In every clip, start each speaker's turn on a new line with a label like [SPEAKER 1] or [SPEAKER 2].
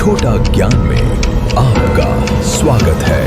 [SPEAKER 1] छोटा ज्ञान में आपका स्वागत है।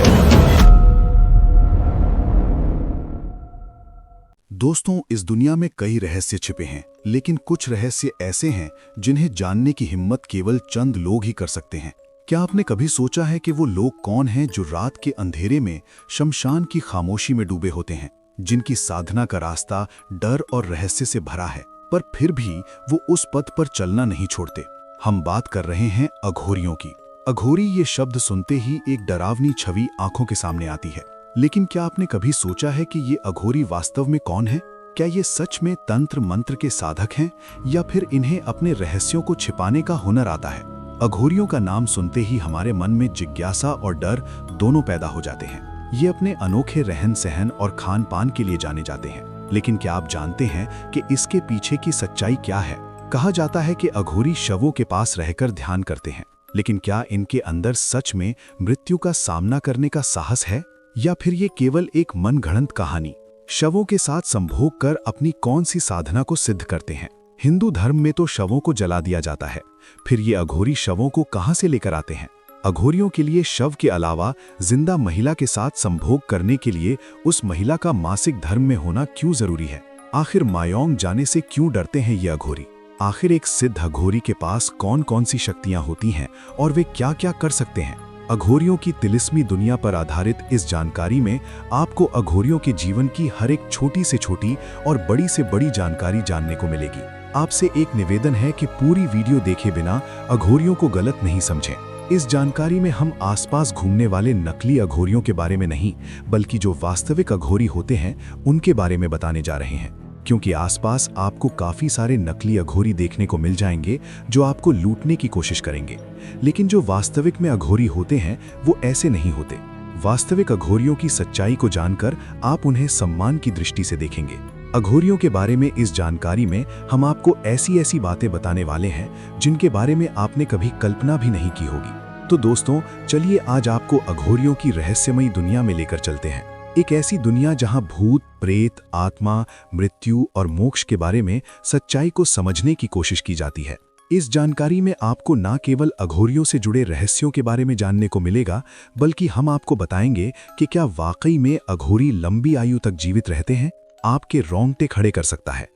[SPEAKER 2] दोस्तों, इस दुनिया में कई रहस्य छिपे हैं, लेकिन कुछ रहस्य ऐसे हैं जिन्हें जानने की हिम्मत केवल चंद लोग ही कर सकते हैं। क्या आपने कभी सोचा है कि वो लोग कौन हैं जो रात के अंधेरे में शमशान की खामोशी में डूबे होते हैं, जिनकी साधना का रास्ता डर और रहस्य से भरा है, पर फिर भी वो उस पथ पर चलना नहीं छोड़ते। हम बात कर रहे हैं अघोरियों की। अघोरी ये शब्द सुनते ही एक डरावनी छवि आंखों के सामने आती है, लेकिन क्या आपने कभी सोचा है कि ये अघोरी वास्तव में कौन है? क्या ये सच में तंत्र मंत्र के साधक हैं या फिर इन्हें अपने रहस्यों को छिपाने का हुनर आता है? अघोरियों का नाम सुनते ही हमारे मन में जिज्ञासा और डर दोनों पैदा हो जाते हैं। ये अपने अनोखे रहन सहन और खान पान के लिए जाने जाते हैं, लेकिन क्या आप जानते हैं कि इसके पीछे की सच्चाई क्या है? कहा जाता है कि अघोरी शवों के पास रहकर ध्यान करते हैं, लेकिन क्या इनके अंदर सच में मृत्यु का सामना करने का साहस है या फिर ये केवल एक मनगढ़ंत कहानी? शवों के साथ संभोग कर अपनी कौन सी साधना को सिद्ध करते हैं? हिंदू धर्म में तो शवों को जला दिया जाता है, फिर ये अघोरी शवों को कहां से लेकर आते हैं? अघोरियों के लिए शव के अलावा जिंदा महिला के साथ संभोग करने के लिए उस महिला का मासिक धर्म में होना क्यों जरूरी है? आखिर मायोंग जाने से क्यों डरते हैं ये अघोरी? आखिर एक सिद्ध अघोरी के पास कौन कौन सी शक्तियां होती हैं और वे क्या क्या कर सकते हैं? अघोरियों की तिलिस्मी दुनिया पर आधारित इस जानकारी में आपको अघोरियों के जीवन की हर एक छोटी से छोटी और बड़ी से बड़ी जानकारी जानने को मिलेगी। आपसे एक निवेदन है कि पूरी वीडियो देखे बिना अघोरियों को गलत नहीं समझें। इस जानकारी में हम आसपास घूमने वाले नकली अघोरियों के बारे में नहीं, बल्कि जो वास्तविक अघोरी होते हैं उनके बारे में बताने जा रहे हैं, क्योंकि आसपास आपको काफी सारे नकली अघोरी देखने को मिल जाएंगे जो आपको लूटने की कोशिश करेंगे, लेकिन जो वास्तविक में अघोरी होते हैं वो ऐसे नहीं होते। वास्तविक अघोरियों की सच्चाई को जानकर आप उन्हें सम्मान की दृष्टि से देखेंगे। अघोरियों के बारे में इस जानकारी में हम आपको ऐसी ऐसी बातें बताने वाले हैं जिनके बारे में आपने कभी कल्पना भी नहीं की होगी। तो दोस्तों, चलिए आज आपको अघोरियों की रहस्यमयी दुनिया में लेकर चलते हैं। एक ऐसी दुनिया जहां भूत, प्रेत, आत्मा, मृत्यु और मोक्ष के बारे में सच्चाई को समझने की कोशिश की जाती है। इस जानकारी में आपको न केवल अघोरियों से जुड़े रहस्यों के बारे में जानने को मिलेगा, बल्कि हम आपको बताएंगे कि क्या वाकई में अघोरी लंबी आयु तक जीवित रहते हैं, आपके रोंगटे खड़े कर सकता है।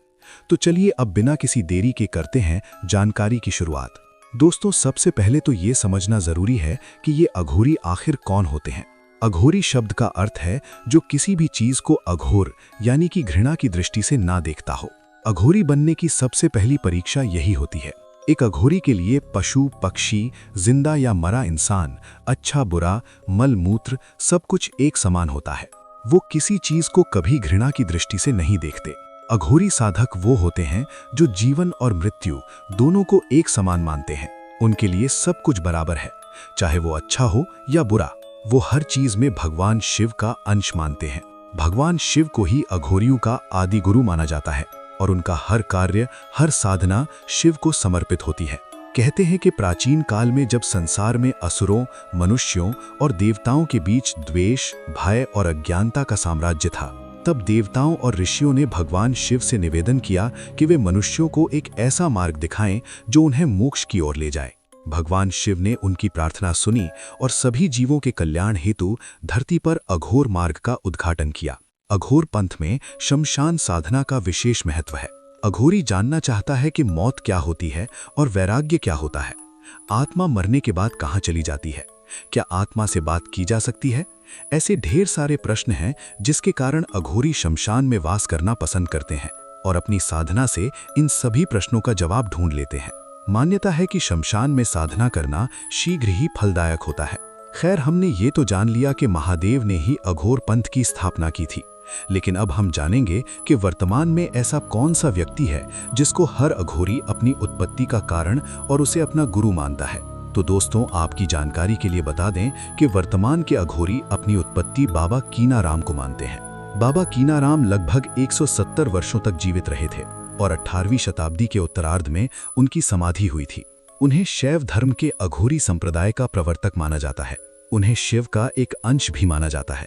[SPEAKER 2] तो चलिए अब बिना किसी देरी के करते हैं जानकारी की शुरुआत। दोस्तों, सबसे पहले तो ये समझना जरूरी है कि ये अघोरी आखिर कौन होते हैं। अघोरी शब्द का अर्थ है जो किसी भी चीज को अघोर यानी कि घृणा की दृष्टि से ना देखता हो। अघोरी बनने की सबसे पहली परीक्षा यही होती है। एक अघोरी के लिए पशु, पक्षी, जिंदा या मरा इंसान, अच्छा बुरा, मल मूत्र सब कुछ एक समान होता है। वो किसी चीज को कभी घृणा की दृष्टि से नहीं देखते। अघोरी साधक वो होते हैं जो जीवन और मृत्यु दोनों को एक समान मानते हैं। उनके लिए सब कुछ बराबर है, चाहे वो अच्छा हो या बुरा। वो हर चीज में भगवान शिव का अंश मानते हैं। भगवान शिव को ही अघोरियों का आदि गुरु माना जाता है और उनका हर कार्य, हर साधना शिव को समर्पित होती है। कहते हैं कि प्राचीन काल में जब संसार में असुरों, मनुष्यों और देवताओं के बीच द्वेष, भय और अज्ञानता का साम्राज्य था, तब देवताओं और ऋषियों ने भगवान शिव से निवेदन किया कि वे मनुष्यों को एक ऐसा मार्ग दिखाएं जो उन्हें मोक्ष की ओर ले जाए। भगवान शिव ने उनकी प्रार्थना सुनी और सभी जीवों के कल्याण हेतु धरती पर अघोर मार्ग का उद्घाटन किया। अघोर पंथ में शमशान साधना का विशेष महत्व है। अघोरी जानना चाहता है कि मौत क्या होती है और वैराग्य क्या होता है। आत्मा मरने के बाद कहाँ चली जाती है? क्या आत्मा से बात की जा सकती है? ऐसे ढेर सारे प्रश्न हैं जिसके कारण अघोरी शमशान में वास करना पसंद करते हैं और अपनी साधना से इन सभी प्रश्नों का जवाब ढूंढ लेते हैं। मान्यता है कि शमशान में साधना करना शीघ्र ही फलदायक होता है। खैर, हमने ये तो जान लिया कि महादेव ने ही अघोर पंथ की स्थापना की थी, लेकिन अब हम जानेंगे कि वर्तमान में ऐसा कौन सा व्यक्ति है जिसको हर अघोरी अपनी उत्पत्ति का कारण और उसे अपना गुरु मानता है। तो दोस्तों, आपकी जानकारी के लिए बता दें कि वर्तमान के अघोरी अपनी उत्पत्ति बाबा कीनाराम को मानते हैं। बाबा कीनाराम लगभग 170 वर्षों तक जीवित रहे थे और 18वीं शताब्दी के उत्तरार्ध में उनकी समाधि हुई थी। उन्हें शैव धर्म के अघोरी संप्रदाय का प्रवर्तक माना जाता है। उन्हें शिव का एक अंश भी माना जाता है।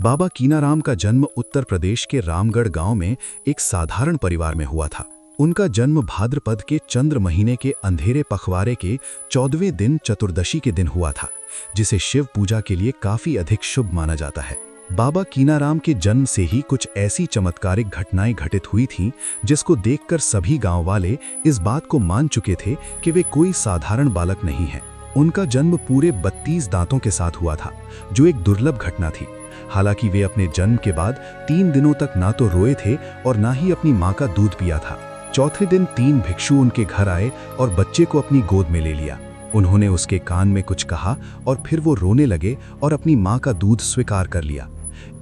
[SPEAKER 2] बाबा कीनाराम का जन्म उत्तर प्रदेश के रामगढ़ गांव में एक साधारण परिवार में हुआ था। उनका जन्म भाद्रपद के चंद्र महीने के अंधेरे पखवारे के 14वें दिन चतुर्दशी के दिन हुआ था, जिसे शिव पूजा के लिए काफी अधिक शुभ माना जाता है। बाबा कीनाराम के जन्म से ही कुछ ऐसी चमत्कारिक घटनाएं घटित हुई थीं, जिसको देखकर सभी गांव वाले इस बात को मान चुके थे कि वे कोई साधारण बालक नहीं है। उनका जन्म पूरे 32 दांतों के साथ हुआ था, जो एक दुर्लभ घटना थी। हालांकि वे अपने जन्म के बाद 3 दिनों तक ना तो रोए थे और ना ही अपनी माँ का दूध पिया था। चौथे दिन 3 भिक्षु उनके घर आए और बच्चे को अपनी गोद में ले लिया। उन्होंने उसके कान में कुछ कहा और फिर वो रोने लगे और अपनी माँ का दूध स्वीकार कर लिया।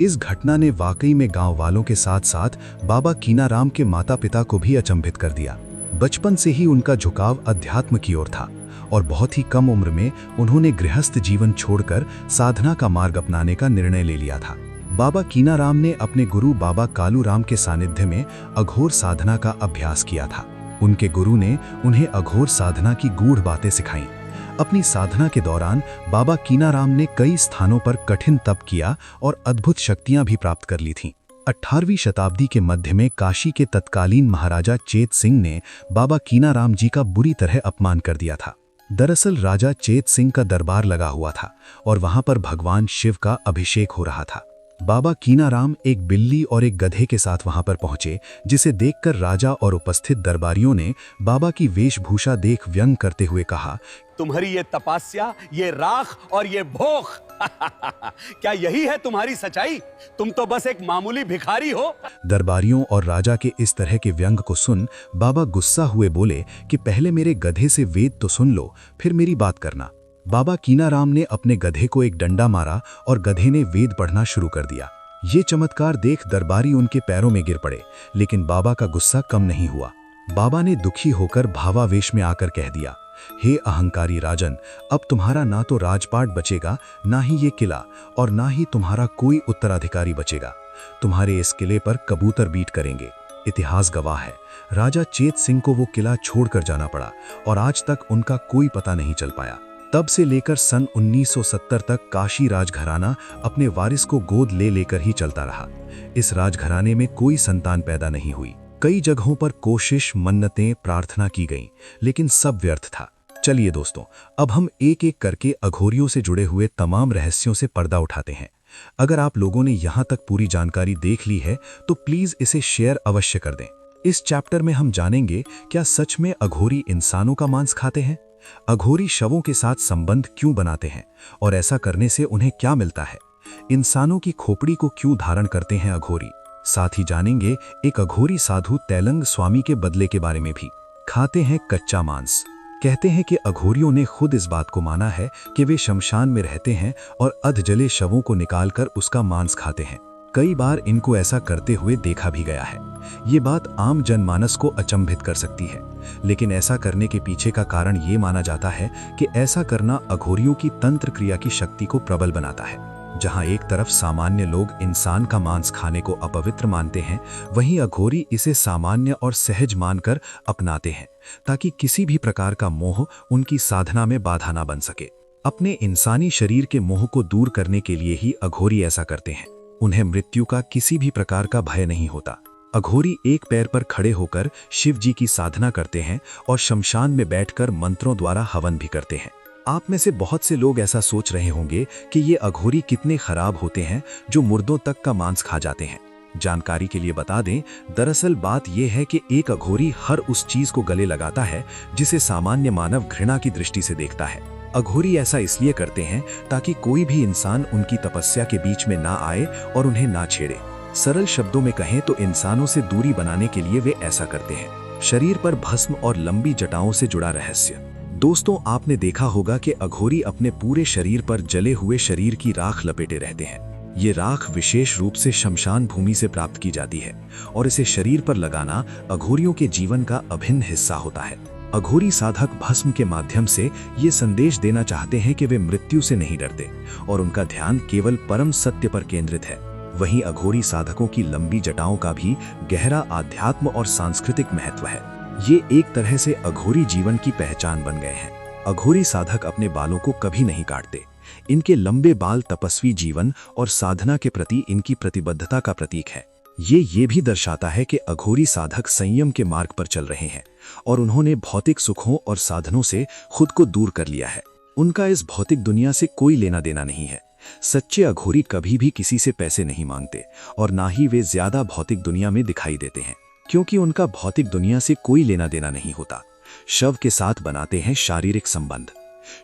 [SPEAKER 2] इस घटना ने वाकई में गांव वालों के साथ साथ बाबा कीनाराम के माता पिता को भी अचंभित कर दिया। बचपन से ही उनका झुकाव अध्यात्म की ओर था और बहुत ही कम उम्र में उन्होंने गृहस्थ जीवन छोड़कर साधना का मार्ग अपनाने का निर्णय ले लिया था। बाबा कीनाराम ने अपने गुरु बाबा कालूराम के सानिध्य में अघोर साधना का अभ्यास किया था। उनके गुरु ने उन्हें अघोर साधना की गूढ़ बातें सिखाईं। अपनी साधना के दौरान बाबा कीनाराम ने कई स्थानों पर कठिन तप किया और अद्भुत शक्तियां भी प्राप्त कर ली थीं। 18वीं शताब्दी के मध्य में काशी के तत्कालीन महाराजा चेत सिंह ने बाबा कीनाराम जी का बुरी तरह अपमान कर दिया था। दरअसल राजा चेत सिंह का दरबार लगा हुआ था और वहां पर भगवान शिव का अभिषेक हो रहा था। बाबा कीनाराम एक बिल्ली और एक गधे के साथ वहां पर पहुंचे, जिसे देखकर राजा और उपस्थित दरबारियों ने बाबा की वेशभूषा देख व्यंग करते हुए कहा,
[SPEAKER 3] तुम्हारी ये तपस्या, ये राख और ये भोग क्या यही है तुम्हारी सच्चाई? तुम तो बस एक मामूली भिखारी हो।
[SPEAKER 2] दरबारियों और राजा के इस तरह के व्यंग को सुन बाबा गुस्सा हुए बोले कि पहले मेरे गधे से वेद तो सुन लो, फिर मेरी बात करना। बाबा कीनाराम ने अपने गधे को एक डंडा मारा और गधे ने वेद पढ़ना शुरू कर दिया। ये चमत्कार देख दरबारी उनके पैरों में गिर पड़े, लेकिन बाबा का गुस्सा कम नहीं हुआ। बाबा ने दुखी होकर भावावेश में आकर कह दिया, हे अहंकारी राजन, अब तुम्हारा ना तो राजपाट बचेगा, ना ही ये किला, और ना ही तुम्हारा कोई उत्तराधिकारी बचेगा। तुम्हारे इस किले पर कबूतर बीट करेंगे। इतिहास गवाह है, राजा चेत सिंह को वो किला छोड़कर जाना पड़ा और आज तक उनका कोई पता नहीं चल पाया। तब से लेकर सन 1970 तक काशी राजघराना अपने वारिस को गोद ले लेकर ही चलता रहा। इस राजघराने में कोई संतान पैदा नहीं हुई। कई जगहों पर कोशिश, मन्नतें, प्रार्थना की गईं, लेकिन सब व्यर्थ था। चलिए दोस्तों, अब हम एक एक करके अघोरियों से जुड़े हुए तमाम रहस्यों से पर्दा उठाते हैं। अगर आप लोगों ने यहाँ तक पूरी जानकारी देख ली है तो प्लीज इसे शेयर अवश्य कर दें। इस चैप्टर में हम जानेंगे, क्या सच में अघोरी इंसानों का मांस खाते हैं? अघोरी शवों के साथ संबंध क्यों बनाते हैं और ऐसा करने से उन्हें क्या मिलता है? इंसानों की खोपड़ी को क्यों धारण करते हैं अघोरी? साथ ही जानेंगे एक अघोरी साधु तैलंग स्वामी के बदले के बारे में भी। खाते हैं कच्चा मांस। कहते हैं कि अघोरियों ने खुद इस बात को माना है कि वे शमशान में रहते हैं और अधजले शवों को निकालकर उसका मांस खाते हैं। कई बार इनको ऐसा करते हुए देखा भी गया है। ये बात आम जनमानस को अचंभित कर सकती है, लेकिन ऐसा करने के पीछे का कारण ये माना जाता है कि ऐसा करना अघोरियों की तंत्र क्रिया की शक्ति को प्रबल बनाता है। जहां एक तरफ सामान्य लोग इंसान का मांस खाने को अपवित्र मानते हैं, वहीं अघोरी इसे सामान्य और सहज मानकर अपनाते हैं, ताकि किसी भी प्रकार का मोह उनकी साधना में बाधा ना बन सके। अपने इंसानी शरीर के मोह को दूर करने के लिए ही अघोरी ऐसा करते हैं। उन्हें मृत्यु का किसी भी प्रकार का भय नहीं होता। अघोरी एक पैर पर खड़े होकर शिव जी की साधना करते हैं और शमशान में बैठकर मंत्रों द्वारा हवन भी करते हैं। आप में से बहुत से लोग ऐसा सोच रहे होंगे कि ये अघोरी कितने खराब होते हैं जो मुर्दों तक का मांस खा जाते हैं। जानकारी के लिए बता दें, दरअसल बात यह है कि एक अघोरी हर उस चीज को गले लगाता है जिसे सामान्य मानव घृणा की दृष्टि से देखता है। अघोरी ऐसा इसलिए करते हैं ताकि कोई भी इंसान उनकी तपस्या के बीच में ना आए और उन्हें ना छेड़े। सरल शब्दों में कहें तो इंसानों से दूरी बनाने के लिए वे ऐसा करते हैं। शरीर पर भस्म और लंबी जटाओं से जुड़ा रहस्य। दोस्तों, आपने देखा होगा कि अघोरी अपने पूरे शरीर पर जले हुए शरीर की राख लपेटे रहते हैं। ये राख विशेष रूप से शमशान भूमि से प्राप्त की जाती है और इसे शरीर पर लगाना अघोरियों के जीवन का अभिन्न हिस्सा होता है। अघोरी साधक भस्म के माध्यम से ये संदेश देना चाहते हैं कि वे मृत्यु से नहीं डरते और उनका ध्यान केवल परम सत्य पर केंद्रित है। वहीं अघोरी साधकों की लंबी जटाओं का भी गहरा आध्यात्म और सांस्कृतिक महत्व है। ये एक तरह से अघोरी जीवन की पहचान बन गए हैं। अघोरी साधक अपने बालों को कभी नहीं काटते। इनके लंबे बाल तपस्वी जीवन और साधना के प्रति इनकी प्रतिबद्धता का प्रतीक है। ये भी दर्शाता है कि अघोरी साधक संयम के मार्ग पर चल रहे हैं और उन्होंने भौतिक सुखों और साधनों से खुद को दूर कर लिया है। उनका इस भौतिक दुनिया से कोई लेना देना नहीं है। सच्चे अघोरी कभी भी किसी से पैसे नहीं मांगते और ना ही वे ज्यादा भौतिक दुनिया में दिखाई देते हैं, क्योंकि उनका भौतिक दुनिया से कोई लेना देना नहीं होता। शव के साथ बनाते हैं शारीरिक संबंध।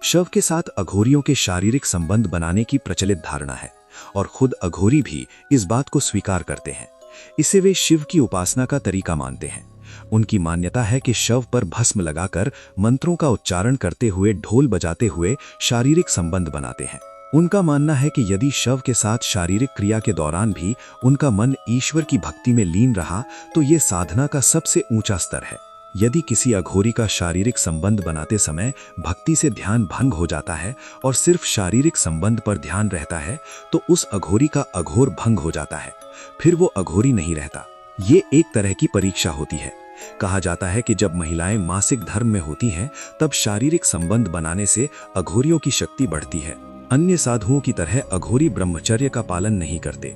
[SPEAKER 2] शव के साथ अघोरियों के शारीरिक संबंध बनाने की प्रचलित धारणा है और खुद अघोरी भी इस बात को स्वीकार करते हैं। इसे वे शिव की उपासना का तरीका मानते हैं। उनकी मान्यता है कि शव पर भस्म लगाकर मंत्रों का उच्चारण करते हुए, ढोल बजाते हुए शारीरिक संबंध बनाते हैं। उनका मानना है कि यदि शव के साथ शारीरिक क्रिया के दौरान भी उनका मन ईश्वर की भक्ति में लीन रहा तो ये साधना का सबसे ऊंचा स्तर है। यदि किसी अघोरी का शारीरिक संबंध बनाते समय भक्ति से ध्यान भंग हो जाता है और सिर्फ शारीरिक संबंध पर ध्यान रहता है तो उस अघोरी का अघोर भंग हो जाता है, फिर वो अघोरी नहीं रहता। ये एक तरह की परीक्षा होती है। कहा जाता है कि जब महिलाएं मासिक धर्म में होती हैं तब शारीरिक संबंध बनाने से अघोरियों की शक्ति बढ़ती है। अन्य साधुओं की तरह अघोरी ब्रह्मचर्य का पालन नहीं करते।